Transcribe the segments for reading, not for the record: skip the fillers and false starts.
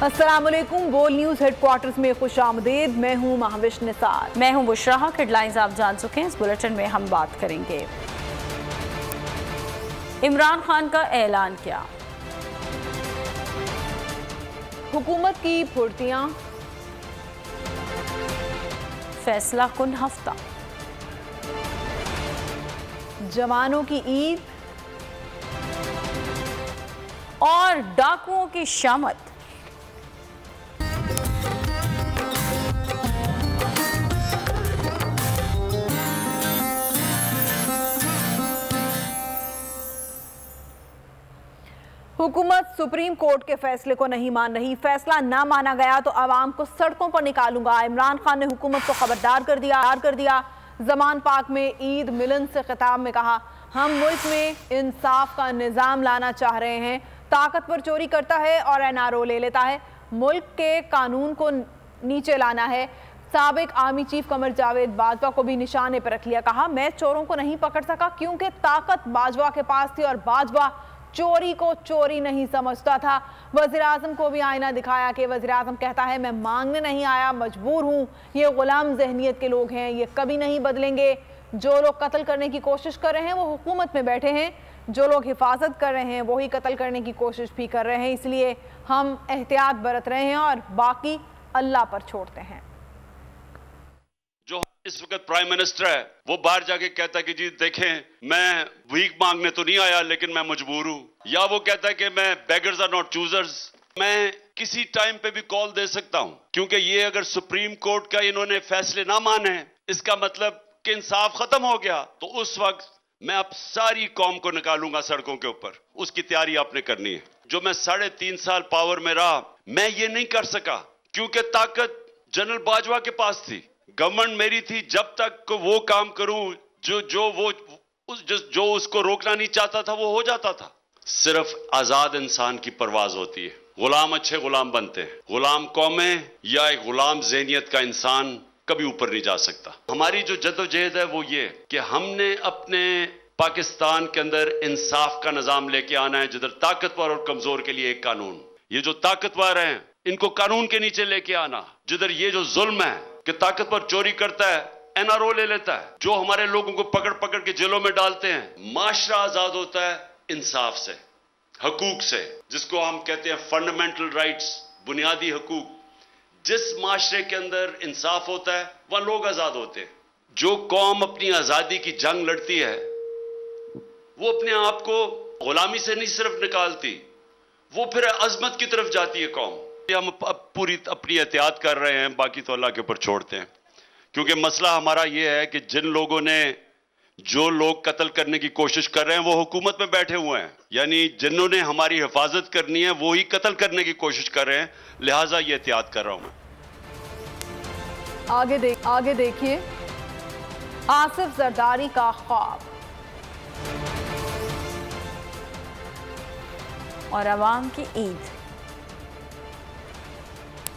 अस्सलामुअलैकुम। बोल news headquarters में खुशामदीद। मैं हूं महाविश निसार। मैं हूं बुशरा। हेडलाइंस आप जान चुके हैं। इस बुलेटिन में हम बात करेंगे। इमरान खान का ऐलान क्या, हुकूमत की फुर्तियां, फैसला कुन हफ्ता, जवानों की ईद और डाकुओं की शामत। हुकूमत सुप्रीम कोर्ट के फैसले को नहीं मान रही। फैसला ना माना गया तो आवाम को सड़कों पर निकालूंगा। इमरान खान ने हुकूमत को खबरदार कर दिया। जमान पाक में ईद मिलन से खिताब में कहा, हम मुल्क में इंसाफ का निज़ाम लाना चाह रहे हैं। ताकतवर चोरी करता है और NRO ले लेता है। मुल्क के कानून को नीचे लाना है। साबिक आर्मी चीफ कमर जावेद बाजवा को भी निशाने पर रख लिया। कहा, मैं चोरों को नहीं पकड़ सका क्योंकि ताकत बाजवा के पास थी और बाजवा चोरी को चोरी नहीं समझता था। वज़ीर आज़म को भी आईना दिखाया कि वज़ीर आज़म कहता है, मैं मांगने नहीं आया, मजबूर हूँ। ये गुलाम जहनियत के लोग हैं, ये कभी नहीं बदलेंगे। जो लोग कत्ल करने की कोशिश कर रहे हैं वो हुकूमत में बैठे हैं, जो लोग हिफाजत कर रहे हैं वही कत्ल करने की कोशिश भी कर रहे हैं। इसलिए हम एहतियात बरत रहे हैं और बाकी अल्लाह पर छोड़ते हैं। जो इस वक्त प्राइम मिनिस्टर है वो बाहर जाके कहता है कि जी देखें, मैं भीख मांगने तो नहीं आया लेकिन मैं मजबूर हूं, या वो कहता है कि मैं बेगर्स आर नॉट चूजर्स। मैं किसी टाइम पे भी कॉल दे सकता हूं, क्योंकि ये अगर सुप्रीम कोर्ट का इन्होंने फैसले ना माने, इसका मतलब कि इंसाफ खत्म हो गया, तो उस वक्त मैं अब सारी कौम को निकालूंगा सड़कों के ऊपर। उसकी तैयारी आपने करनी है। जो मैं 3.5 साल पावर में रहा, मैं ये नहीं कर सका क्योंकि ताकत जनरल बाजवा के पास थी, गवर्नमेंट मेरी थी। जब तक वो काम करूं जो उसको रोकना नहीं चाहता था वो हो जाता था। सिर्फ आजाद इंसान की परवाज होती है। गुलाम अच्छे गुलाम बनते हैं। गुलाम कौमें या एक गुलाम ज़हनियत का इंसान कभी ऊपर नहीं जा सकता। हमारी जो जद्दोजहद है वो ये कि हमने अपने पाकिस्तान के अंदर इंसाफ का निजाम लेके आना है, जिधर ताकतवर और कमजोर के लिए एक कानून। ये जो ताकतवर हैं इनको कानून के नीचे लेके आना। जिधर ये जो जुल्म है कि ताकतवर चोरी करता है, NRO ले लेता है, जो हमारे लोगों को पकड़ पकड़ के जेलों में डालते हैं। माशरा आजाद होता है इंसाफ से, हकूक से, जिसको हम कहते हैं फंडामेंटल राइट्स, बुनियादी हकूक। जिस माशरे के अंदर इंसाफ होता है वहां लोग आजाद होते हैं। जो कौम अपनी आजादी की जंग लड़ती है वो अपने आप को गुलामी से नहीं सिर्फ निकालती, वो फिर अजमत की तरफ जाती है कौम। हम पूरी अपनी एहतियात कर रहे हैं, बाकी तो अल्लाह के ऊपर छोड़ते हैं। क्योंकि मसला हमारा यह है कि जिन लोगों ने, जो लोग कत्ल करने की कोशिश कर रहे हैं वो हुकूमत में बैठे हुए हैं, यानी जिन्होंने हमारी हिफाजत करनी है वो ही कत्ल करने की कोशिश कर रहे हैं। लिहाजा ये एहतियात कर रहा हूं मैं। आगे देखिए, आसिफ जरदारी का ख्वाब और अवाम की ईद।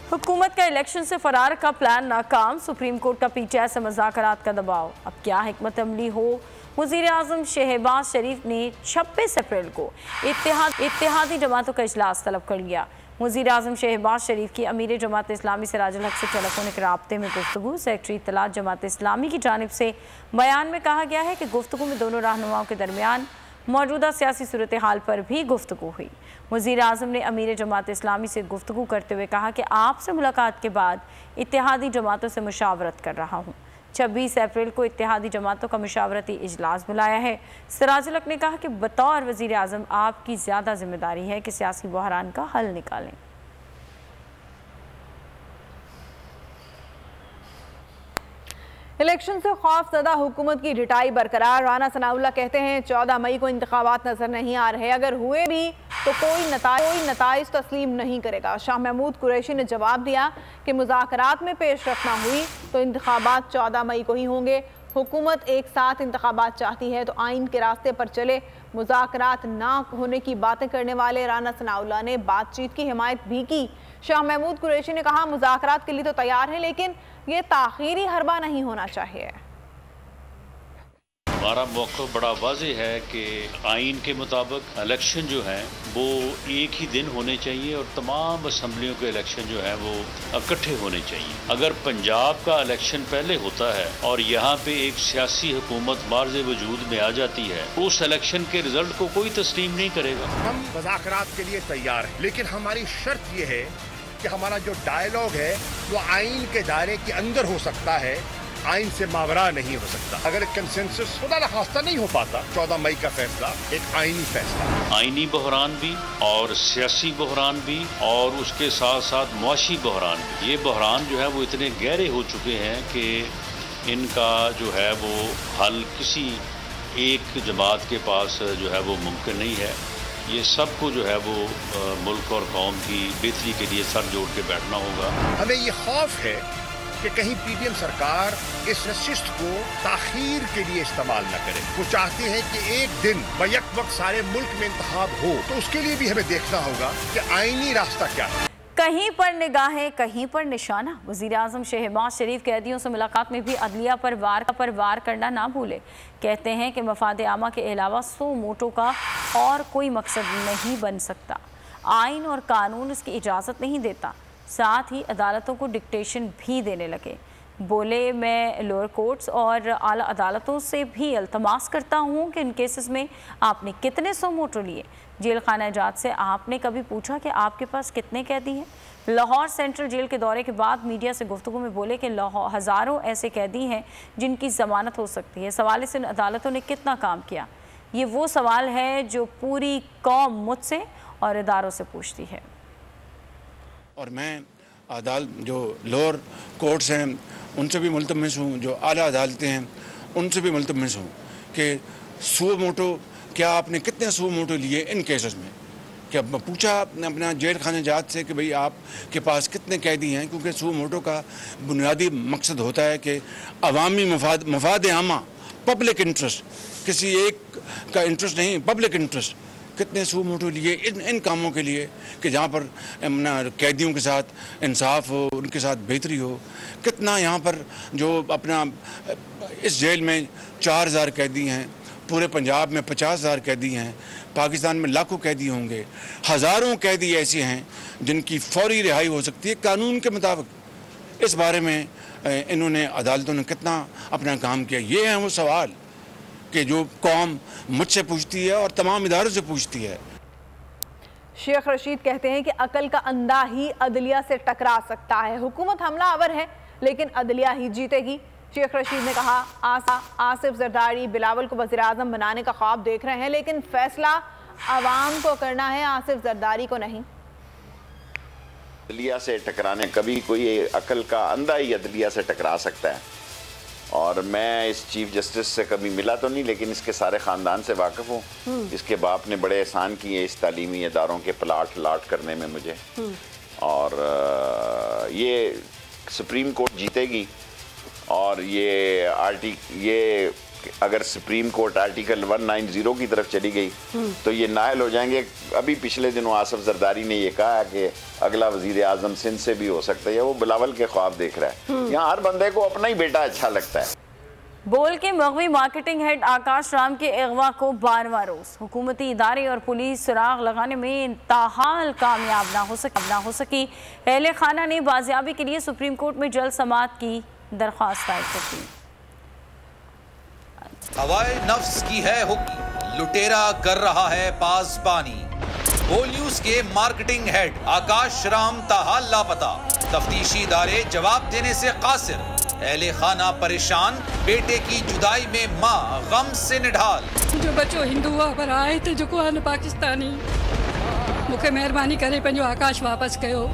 हुकूमत का इलेक्शन से फरार का प्लान नाकाम। सुप्रीम कोर्ट का PTI से मुज़ाकरात का दबाव। अब क्या हिकमत अमली हो। वज़ीर आज़म शहबाज शरीफ ने 26 अप्रैल को इत्तेहादी जमातों का इजलास तलब कर लिया। वज़ीर आज़म शहबाज शरीफ की अमीर जमात इस्लामी सिराजुल हक से टेलीफोनिक राब्ते में गुफ्तगू। सेक्रेटरी इत्तलात जमात इस्लामी की जानिब से बयान में कहा गया है कि गुफ्तगू में दोनों रहनुमाओं के दरमियान मौजूदा सियासी सूरत हाल पर भी गुफ्तगू हुई। वज़ीर आज़म ने अमीर जमात इस्लामी से गुफ्तगू करते हुए कहा कि आपसे मुलाकात के बाद इत्तेहादी जमातों से मुशावरत कर रहा हूँ। 26 अप्रैल को इत्तेहादी जमातों का मुशावरती इजलास बुलाया है। सिराजुल हक ने कहा कि बतौर वज़ीर आज़म आपकी ज़्यादा जिम्मेदारी है कि सियासी बहरान का हल निकालें। इलेक्शन से खौफजदा हुकूमत की ढिठाई बरकरार। राना सनाउल्लाह कहते हैं 14 मई को इंतखाबात नजर नहीं आ रहे, अगर हुए भी तो कोई नताइज तस्लीम नहीं करेगा। शाह महमूद कुरैशी ने जवाब दिया कि मुज़ाकरात में पेशरफ ना हुई तो इंतखाबात 14 मई को ही होंगे। हुकूमत एक साथ इंतखाबात चाहती है तो आइन के रास्ते पर चले। मुज़ाकरात ना होने की बातें करने वाले राना सनाउल्लाह ने बातचीत की हिमायत भी की। शाह महमूद कुरैशी ने कहा, मुज़ाकरात के लिए तो तैयार है लेकिन ये ताख़ीरी हरबा नहीं होना चाहिए। हमारा मौक़िफ़ बड़ा वाज़ेह है कि आइन के मुताबिक इलेक्शन जो है वो एक ही दिन होने चाहिए और तमाम असम्बलियों के इलेक्शन जो है वो इकट्ठे होने चाहिए। अगर पंजाब का इलेक्शन पहले होता है और यहाँ पे एक सियासी हुकूमत मार्ज़े वजूद में आ जाती है, उस इलेक्शन के रिजल्ट को कोई तस्लीम नहीं करेगा। हम मुज़ाकरात के लिए तैयार हैं, लेकिन हमारी शर्त यह है कि हमारा जो डायलॉग है वो आइन के दायरे के अंदर हो सकता है, आइन से मावरा नहीं हो सकता। अगर कंसेंसस खुदा न खास्ता नहीं हो पाता, 14 मई का फैसला एक आइनी फैसला, आइनी बहरान भी और सियासी बहरान भी और उसके साथ साथ मुआशी बहरान भी। ये बहरान जो है वो इतने गहरे हो चुके हैं कि इनका जो है वो हल किसी एक जमात के पास जो है वो मुमकिन नहीं है। ये सबको जो है वो मुल्क और कौम की बेहतरी के लिए सर जोड़ के बैठना होगा। हमें ये खौफ है कि कहीं पीडीएम सरकार इस नशिस्त को ताखीर के लिए इस्तेमाल न करे। वो चाहते हैं कि एक दिन बैक वक्त सारे मुल्क में इंतखाब हो, तो उसके लिए भी हमें देखना होगा कि आईनी रास्ता क्या है। कहीं पर निगाहें कहीं पर निशाना। वज़ीर आज़म शहबाज शरीफ कैदियों से मुलाकात में भी अदलिया पर वार करना ना भूले। कहते हैं कि मफाद आमा के अलावा सो मोटो का और कोई मकसद नहीं बन सकता। आइन और कानून इसकी इजाज़त नहीं देता। साथ ही अदालतों को डिक्टेशन भी देने लगे। बोले मैं लोअर कोर्ट्स और आला अदालतों से भी अल्तमास करता हूँ कि इन केसेस में आपने कितने सो मोटो लिए। जेल खाना जात से आपने कभी पूछा कि आपके पास कितने कैदी हैं? लाहौर सेंट्रल जेल के दौरे के बाद मीडिया से गुफ्तगू में बोले कि हज़ारों ऐसे कैदी हैं जिनकी ज़मानत हो सकती है। सवाल से इन अदालतों ने कितना काम किया, ये वो सवाल है जो पूरी कौम मुझसे और इदारों से पूछती है। और मैं अदालत जो लोअर कोर्ट्स हैं उनसे भी मुल्तमस हूँ, जो आला अदालतें हैं उनसे भी मुल्तमस हूँ कि सो मोटो क्या आपने कितने सो मोटो लिए इन केसेस में। क्या पूछा अपना जेल खाना जात से कि भाई आपके पास कितने कैदी हैं, क्योंकि सो मोटो का बुनियादी मकसद होता है कि अवामी मफाद आमा, पब्लिक इंटरेस्ट, किसी एक का इंटरेस्ट नहीं, पब्लिक इंटरेस्ट। कितने सो मोटो लिए इन कामों के लिए कि जहाँ पर कैदियों के साथ इंसाफ हो, उनके साथ बेहतरी हो। कितना यहाँ पर जो अपना इस जेल में 4000 कैदी हैं, पूरे पंजाब में 50,000 कैदी हैं, पाकिस्तान में लाखों कैदी होंगे, हज़ारों कैदी ऐसे हैं जिनकी फौरी रिहाई हो सकती है कानून के मुताबिक। इस बारे में इन्होंने अदालतों ने कितना अपना काम किया, ये है वो सवाल कि जो कौम मुझसे पूछती है और तमाम इदारों से पूछती है। शेख रशीद कहते हैं कि अकल का अंधा ही अदलिया से टकरा सकता है। हुकूमत हमलावर है लेकिन अदलिया ही जीतेगी। शेख रशीद ने कहा आसिफ जरदारी बिलावल को वज़ीर आज़म बनाने का ख्वाब देख रहे हैं, लेकिन फैसला अवाम को करना है, आसिफ जरदारी को नहीं। अदलिया से टकराने, कभी कोई अकल का अंधा ही अदलिया से टकरा सकता है। और मैं इस चीफ जस्टिस से कभी मिला तो नहीं, लेकिन इसके सारे ख़ानदान से वाकिफ़ हूँ। इसके बाप ने बड़े एहसान किए इस तालीमी इदारों के प्लाट लाट करने में मुझे। और ये सुप्रीम कोर्ट जीतेगी और ये अगर सुप्रीम कोर्ट आर्टिकल 190 की तरफ चली गई तो ये नायल हो जाएंगे। अभी पिछले दिनों आसिफ जरदारी ने ये कहा कि अगला वजीर आजम सिंध से भी हो सकता है, वो बिलावल के ख्वाब देख रहा है। यहाँ हर बंदे को अपना ही बेटा अच्छा लगता है। बोल के मगवी मार्केटिंग हेड आकाश राम के अगवा को 12वां रोज। हुकूमती इदारे और पुलिस सुराग लगाने में इंतहाल कामयाब ना हो सकी। अहले खाना ने बाजियाबी के लिए सुप्रीम कोर्ट में जल्द समाअत की दरख्वास्त दायर कर दी। हवाए नफ्स की है हुक्म, लुटेरा कर रहा है पासबानी। बोल न्यूज के मार्केटिंग हेड आकाश राम ताहाल लापता, तफ्तीशी इदारे जवाब देने से कासिर। अहले खाना परेशान, बेटे की जुदाई में माँ गम से निढाल। जो बच्चो हिंदू हुआ पर आए थे जो को पाकिस्तानी, मुझे मेहरबानी करे पंजो आकाश वापस कयो।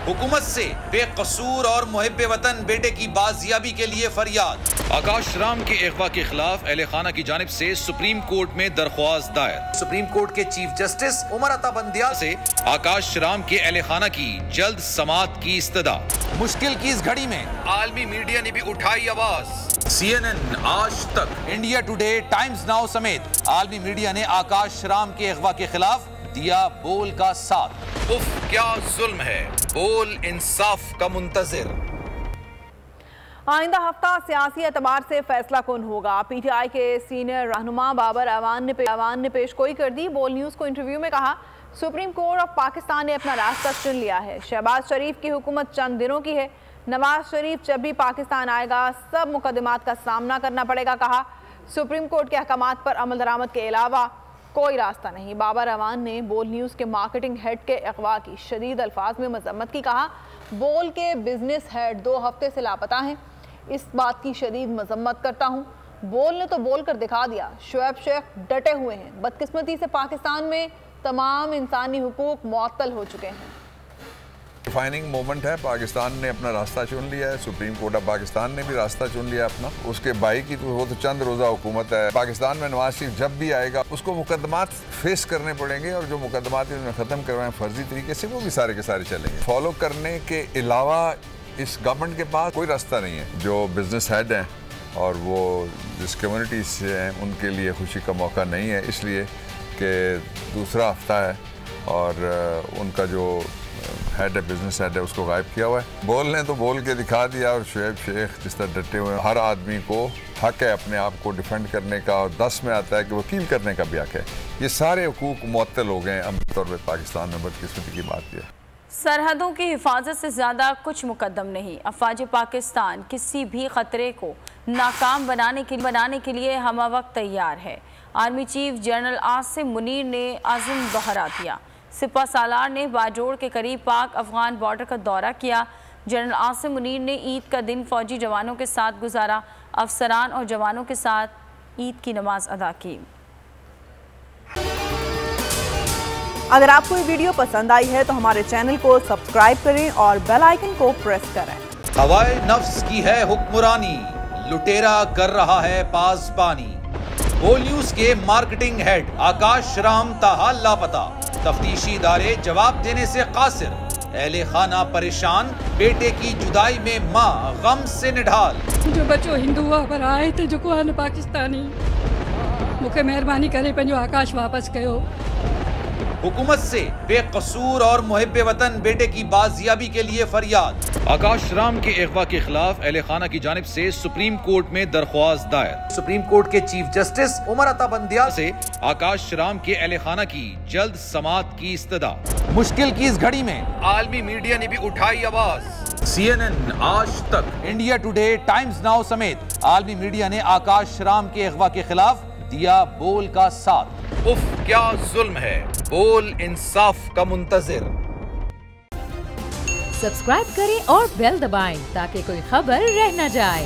हुकूमत से बेकसूर और मुहिब्बे वतन बेटे की बाजियाबी के लिए फरियाद। आकाश राम के अगवा के खिलाफ अहले खाना की जानिब से सुप्रीम कोर्ट में दरख्वास्त दायर। सुप्रीम कोर्ट के चीफ जस्टिस उमर अता बंदियाल से आकाश राम के अहले खाना की जल्द समाअत की इस्तदा। मुश्किल की इस घड़ी में आलमी मीडिया ने भी उठाई आवाज। CNN, आज तक, इंडिया टुडे, टाइम्स नाउ समेत आलमी मीडिया ने आकाश राम के अगवा के खिलाफ दिया बोल का साथ। उफ क्या जुल्म है, बोल इंसाफ का मुंतजिर। आइंदा हफ्ता सियासी एतबार से फैसला कौन होगा। पीटीआई के सीनियर रहनुमा बाबर अवान ने पेशगोई कर दी। बोल न्यूज़ को इंटरव्यू में कहा, सुप्रीम कोर्ट ऑफ पाकिस्तान ने अपना रास्ता चुन लिया है। शहबाज शरीफ की हुकूमत चंद दिनों की है। नवाज शरीफ जब भी पाकिस्तान आएगा सब मुकदमात का सामना करना पड़ेगा। कहा, सुप्रीम कोर्ट के अहकामात पर अमल दरामद के अलावा कोई रास्ता नहीं। बाबर अवान ने बोल न्यूज़ के मार्केटिंग हेड के अगवा की शदीद अल्फाज में मजम्मत की। कहा, बोल के बिजनेस हेड 2 हफ्ते से लापता हैं, इस बात की शदीद मजम्मत करता हूँ। बोल ने तो बोल कर दिखा दिया। शुएब शेख डटे हुए हैं। बदकिस्मती से पाकिस्तान में तमाम इंसानी हुकूक मुअत्तल हो चुके हैं। डिफाइनिंग मोमेंट है। पाकिस्तान ने अपना रास्ता चुन लिया है। सुप्रीम कोर्ट ऑफ पाकिस्तान ने भी रास्ता चुन लिया अपना। उसके भाई की तो वो तो चंद रोज़ा हुकूमत है। पाकिस्तान में नवाज शरीफ जब भी आएगा उसको मुकदमात फेस करने पड़ेंगे और जो मुकदमात उन्होंने ख़त्म करवाएं फर्जी तरीके से वो भी सारे के सारे चलेंगे। फॉलो करने के अलावा इस गवर्नमेंट के पास कोई रास्ता नहीं है। जो बिजनेस हेड हैं और वो जिस कम्युनिटी से हैं उनके लिए खुशी का मौका नहीं है, इसलिए कि दूसरा हफ्ता है और उनका जो हेड है, बिजनेस हेड है, उसको गायब किया हुआ है। बोल ने तो बोल के दिखा दिया और शुएब शेख जिस तरह डटे हुए हैं। हर आदमी को हक है अपने आप को डिफेंड करने का और 10 में आता है कि वकील करने का भी हक है। ये सारे हुकूक मुअत्तल हो गए अमली तौर पर पाकिस्तान में। बदकिस्मती की बात यह है। सरहदों की हिफाजत से ज़्यादा कुछ मुकद्दम नहीं। अफवाज पाकिस्तान किसी भी ख़तरे को नाकाम बनाने के लिए हमा वक्त तैयार है। Army chief general Asim Munir ने आज़म दोहरा दिया। सिपा सालार ने बाजोड़ के करीब पाक अफगान बॉर्डर का दौरा किया। जनरल आसिम मुनीर ने ईद का दिन फौजी जवानों के साथ गुजारा। अफसरान और जवानों के साथ ईद की नमाज अदा की। अगर आपको ये वीडियो पसंद आई है तो हमारे चैनल को सब्सक्राइब करें और बेल आइकन को प्रेस करें। हवाए नफ्स की है हुक्मरानी, लुटेरा कर रहा है पासबानी। बोल न्यूज के मार्केटिंग हेड आकाश राम ताहा लापता। तफ्तीशी इदारे जवाब देने से कासिर। अहले खाना परेशान, बेटे की जुदाई में माँ गम से निढाल। जो बच्चो हिंदू पर आए थे जो आन पाकिस्तानी, मुझे मेहरबानी करे पंहिंजो आकाश वापस कयो। हुकूमत से बेकसूर और मुहिब्बे वतन बेटे की बाजियाबी के लिए फरियाद। आकाश राम के अगवा के खिलाफ अहले खाना की जानिब से सुप्रीम कोर्ट में दरख्वास्त दायर। सुप्रीम कोर्ट के चीफ जस्टिस उमर अता बंदिया से आकाश राम के अहले खाना की जल्द समाअत की इस्तदा। मुश्किल की इस घड़ी में आलमी मीडिया ने भी उठाई आवाज। CNN, आज तक, इंडिया टुडे, टाइम्स नाउ समेत आलमी मीडिया ने आकाश राम के अगवा के खिलाफ दिया बोल का साथ। उफ क्या जुल्म है, बोल इंसाफ का मुंतजिर। सब्सक्राइब करें और बेल दबाएं ताकि कोई खबर रह न जाए।